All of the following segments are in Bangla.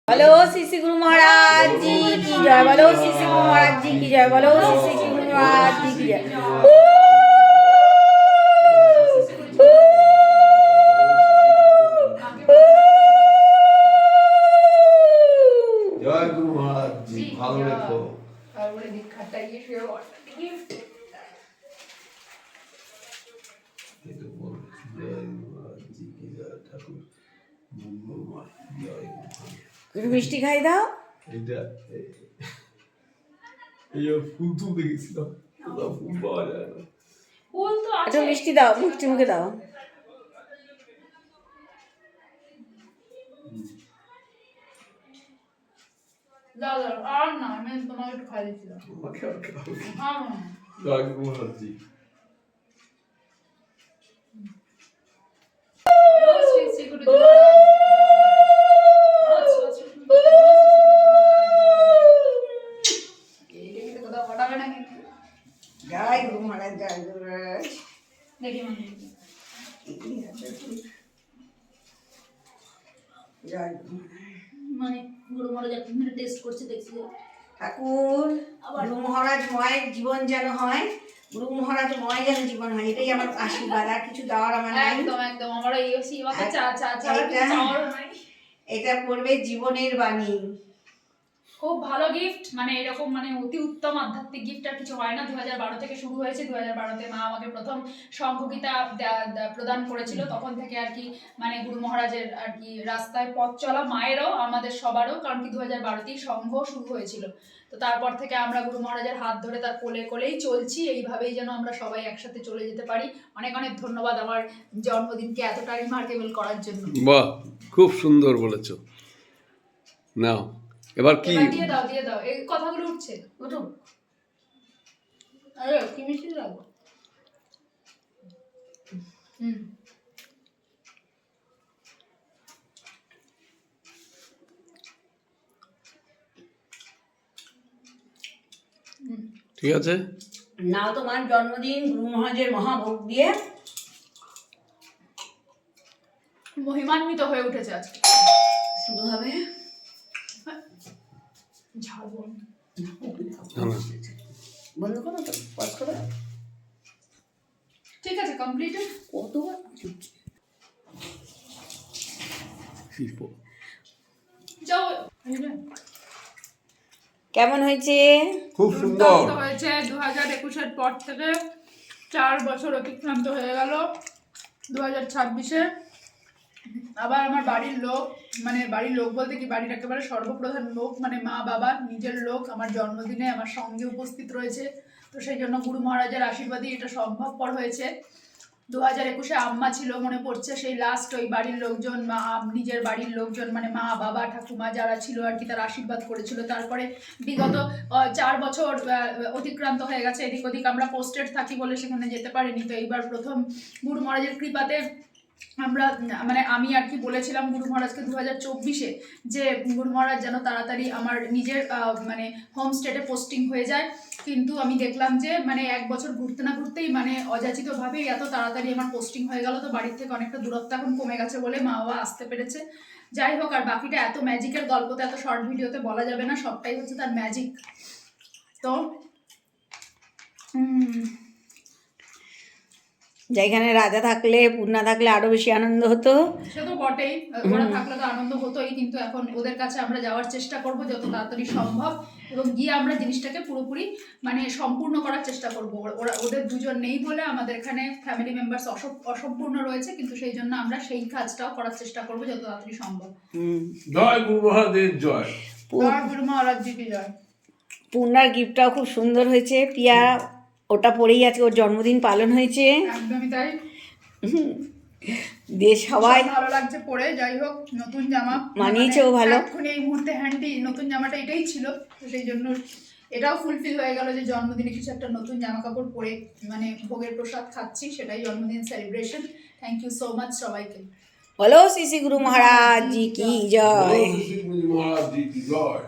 बोलो श्री श्री गुरु महाराज जी की जय। बोलो श्री श्री गुरु महाराज जी की जय। बोलो श्री श्री गुरु महाराज जी की जय। जय गुरु महाराज जी भालो रखो। মিষ্টি খাই দাও। এটা এই ফুল তো দেখেছিলাম, ফুল পাওয়া যায় না। ফুল তো আছে, একটা মিষ্টি দাও, মিষ্টি মুখে দাও। দাও দাও, আর না, আমি তোমাকে একটু খাই দিচ্ছিলাম। হ্যাঁ জয় গুরু মহারাজ জি। শ্রী শ্রী গুরু মহারাজ জয় গুরু মহারাজ, জয় গুরু মহারাজ। দেখি মা, জয় গুরু মহারাজ। মানে গুরু মহারাজ একটা মিনিট টেস্ট করছে, দেখছি। ঠাকুর গুরু মহারাজ ময়ের জীবন যেন হয়, গুরু মহারাজ ময় যেন জীবন হয়, এটাই আমার আশীর্বাদ। আর কিছু দেওয়ার আমার নাই। একদম একদম, আমার এই শিবাকে চা চা চা এটা- চাওয়ার নাই। এটা পড়বে জীবনের বাণী। খুব ভালো গিফট, মানে এরকম মানে অতি উত্তম আধ্যাত্মিক গিফট আর কিছু হয় না। 2012 থেকে শুরু হয়েছে। 2012-তে মা আমাকে প্রথম শঙ্খগীতা প্রদান করেছিল। তখন থেকে আর কি মানে গুরু মহারাজের আর কি রাস্তায় পথ চলা, মায়েরও আমাদের সবারও, কারণ কি 2012-তেই সংঘ শুরু হয়েছিল। তো তারপর থেকে আমরা গুরু মহারাজের হাত ধরে তার কোলে কোলেই চলছি। এইভাবেই যেন আমরা সবাই একসাথে চলে যেতে পারি। অনেক অনেক ধন্যবাদ আমার জন্মদিনকে এতটা রিমার্কেবল করার জন্য। বাহ, খুব সুন্দর বলেছো। নাও এবার কি এবার দিয়ে দাও, দিয়ে দাও, এই কথাগুলো উঠছে, উঠুক। আরে কি মিষ্টি লাগবে। ঠিক আছে? নাও তোমার জন্মদিন গুরু মহারাজের মহাভোগ দিয়ে মহিমান্বিত হয়ে উঠেছে আজকে। শুরু হবে। ঝাড়বো না। বন্ধ করো তো, পজ করো। ঠিক আছে, কমপ্লিটেড। কতবার যাও। কেমন হয়েছে? খুব সুন্দর। দুর্দান্ত হয়েছে। 2021-এর পর থেকে 4 বছর অতিক্রান্ত হয়ে গেল। 2026-এ আবার আমার বাড়ির লোক, মানে বাড়ির লোক বলতে কি বাড়ির একেবারে সর্বপ্রধান লোক, মানে মা বাবা নিজের লোক আমার জন্মদিনে আমার সঙ্গে উপস্থিত রয়েছে। তো সেই জন্য গুরু মহারাজের আশীর্বাদই এটা সম্ভবপর হয়েছে। 2021-এ আম্মা ছিল, মনে পড়ছে সেই লাস্ট ওই বাড়ির লোকজন, মা নিজের বাড়ির লোকজন মানে মা বাবা ঠাকুমা যারা ছিল আর কি, তারা আশীর্বাদ করেছিল। তারপরে বিগত 4 বছর অতিক্রান্ত হয়ে গেছে। এদিক ওদিক আমরা পোস্টেড থাকি বলে সেখানে যেতে পারিনি। তো এইবার প্রথম গুরু মহারাজের কৃপাতে আমরা মানে আমি আর কি বলেছিলাম গুরু মহারাজকে 2024-এ যে গুরু মহারাজ যেন তাড়াতাড়ি আমার নিজের মানে হোমস্টেটে পোস্টিং হয়ে যায়। কিন্তু আমি দেখলাম যে মানে 1 বছর ঘুরতে না ঘুরতেই মানে অযাচিতভাবেই এত তাড়াতাড়ি আমার পোস্টিং হয়ে গেল। তো বাড়ির থেকে অনেকটা দূরত্ব এখন কমে গেছে বলে মা বাবা আসতে পেরেছে। যাই হোক, আর বাকিটা এত ম্যাজিকের গল্প তো এত শর্ট ভিডিওতে বলা যাবে না, সবটাই হচ্ছে তার ম্যাজিক। তো যেখানে রাজা থাকলে পূর্ণা থাকলে আরো বেশি আনন্দ হতো। সে তো বটেই, ওরা থাকলে তো আনন্দ হতোই, কিন্তু এখন ওদের কাছে আমরা যাওয়ার চেষ্টা করব যত তাড়াতাড়ি সম্ভব, এবং গিয়ে আমরা জিনিসটাকে পুরোপুরি মানে সম্পূর্ণ করার চেষ্টা করব। ওদের দুজন নেই বলে আমাদের এখানে ফ্যামিলি মেম্বার্স অসম্পূর্ণ রয়েছে, কিন্তু সেই জন্য আমরা সেই কাজটাও করার চেষ্টা করব যত তাড়াতাড়ি সম্ভব। জয় গুরু মহারাজের জয়। জয় গুরু মহারাজ জি কি জয়। পূর্ণার গিফটটাও খুব সুন্দর হয়েছে। পিয়া ওটা পরেই আজকে ওর জন্মদিন পালন হয়েছে। একদমই তাই। দিয়ে সবাই ভালো লাগছে পরে। যাই হোক, নতুন জামা মানিয়েছেও ভালো। এখন এই মুহূর্তে হ্যান্ডি নতুন জামাটা এটাই ছিল, তো সেই জন্য এটাও ফুলফিল হয়ে গেল যে জন্মদিনে কিছু একটা নতুন জামা কাপড় পরে মানে ভোগের প্রসাদ খাচ্ছি, সেটাই জন্মদিন celebration. Thank you so much সবাইকে। বলো শ্রী শ্রী গুরু মহারাজ জি কি জয়। শ্রী শ্রী গুরু মহারাজ জি কি জয়।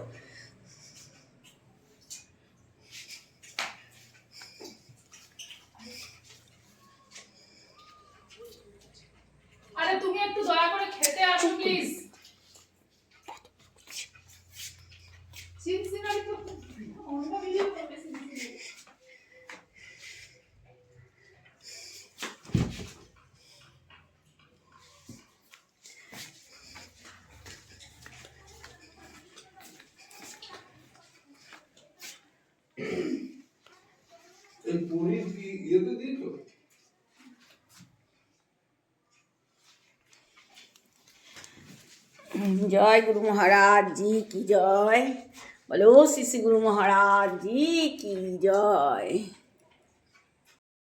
আরে তুমি একটু দয়া করে খেতে আসো প্লিজ। সিনসিনারি তো অন্য ভিডিও করবে সিনসিনারি। এই পনির কি ইয়েতে দিয়েছো? जय गुरु महाराज जी की जय। बोलो श्री श्री गुरु महाराज जी की जय।